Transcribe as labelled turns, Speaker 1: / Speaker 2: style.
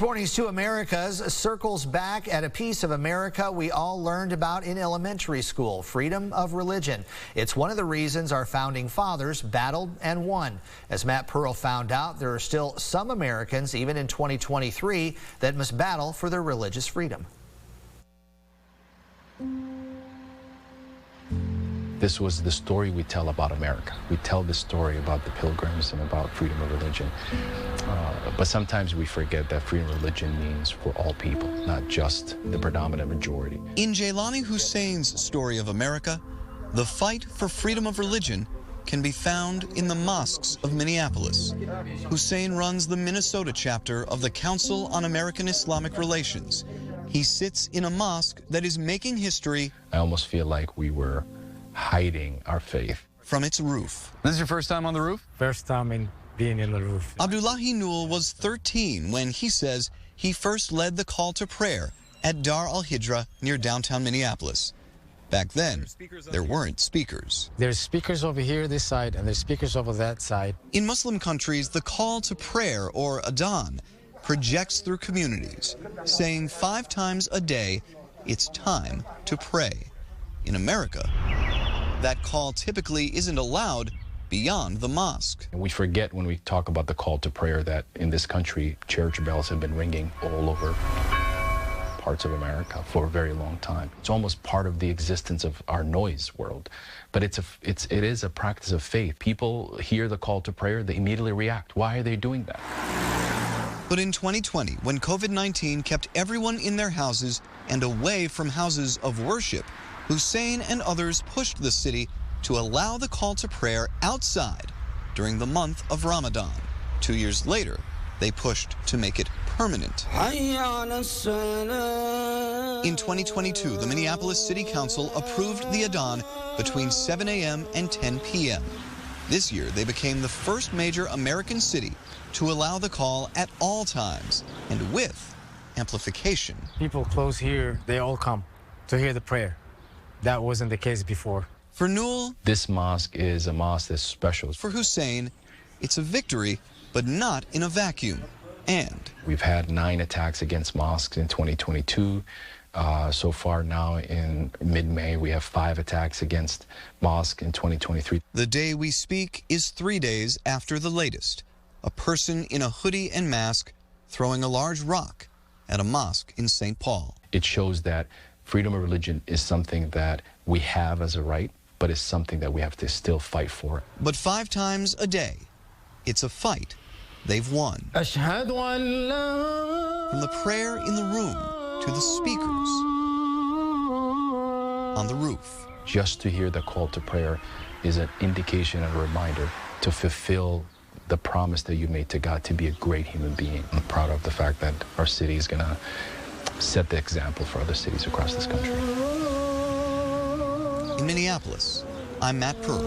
Speaker 1: Mornings to Americas circles back at a piece of America we all learned about in elementary school, freedom of religion. It's one of the reasons our founding fathers battled and won. As Matt Pearl found out, there are still some Americans, even in 2023, that must battle for their religious freedom.
Speaker 2: This was the story we tell about America. We tell the story about the Pilgrims and about freedom of religion. But sometimes we forget that freedom of religion means for all people, not just the predominant majority.
Speaker 3: In Jaylani Hussein's story of America, the fight for freedom of religion can be found in the mosques of Minneapolis. Hussein runs the Minnesota chapter of the Council on American Islamic Relations. He sits in a mosque that is making history.
Speaker 2: I almost feel like we were hiding our faith
Speaker 3: From its roof.
Speaker 4: This is your first time on the roof?
Speaker 5: First time being in the roof.
Speaker 3: Abdullahi Newell was 13 when he says he first led the call to prayer at Dar al-Hijra near downtown Minneapolis. Back then, there weren't speakers.
Speaker 5: There's speakers over here, this side, and there's speakers over that side.
Speaker 3: In Muslim countries, the call to prayer, or adhan, projects through communities, saying 5 times a day, it's time to pray. In America, that call typically isn't allowed beyond the mosque.
Speaker 2: And we forget when we talk about the call to prayer that in this country, church bells have been ringing all over parts of America for a very long time. It's almost part of the existence of our noise world. But it is a practice of faith. People hear the call to prayer, they immediately react. Why are they doing that?
Speaker 3: But in 2020, when COVID-19 kept everyone in their houses and away from houses of worship, Hussein and others pushed the city to allow the call to prayer outside during the month of Ramadan. 2 years later, they pushed to make it permanent. In 2022, the Minneapolis City Council approved the adhan between 7 a.m. and 10 p.m. This year, they became the first major American city to allow the call at all times and with amplification.
Speaker 5: People close here, they all come to hear the prayer. That wasn't the case before.
Speaker 3: For Newell,
Speaker 2: this mosque is a mosque that's special.
Speaker 3: For Hussein, it's a victory, but not in a vacuum. And
Speaker 2: we've had 9 attacks against mosques in 2022. So far now in mid-May, we have 5 attacks against mosques in 2023.
Speaker 3: The day we speak is 3 days after the latest. A person in a hoodie and mask throwing a large rock at a mosque in St. Paul.
Speaker 2: It shows that freedom of religion is something that we have as a right, but it's something that we have to still fight for.
Speaker 3: But 5 times a day, it's a fight they've won. From the prayer in the room to the speakers on the roof.
Speaker 2: Just to hear the call to prayer is an indication and a reminder to fulfill the promise that you made to God to be a great human being. I'm proud of the fact that our city is going to set the example for other cities across this country.
Speaker 3: In Minneapolis, I'm Matt Pearl.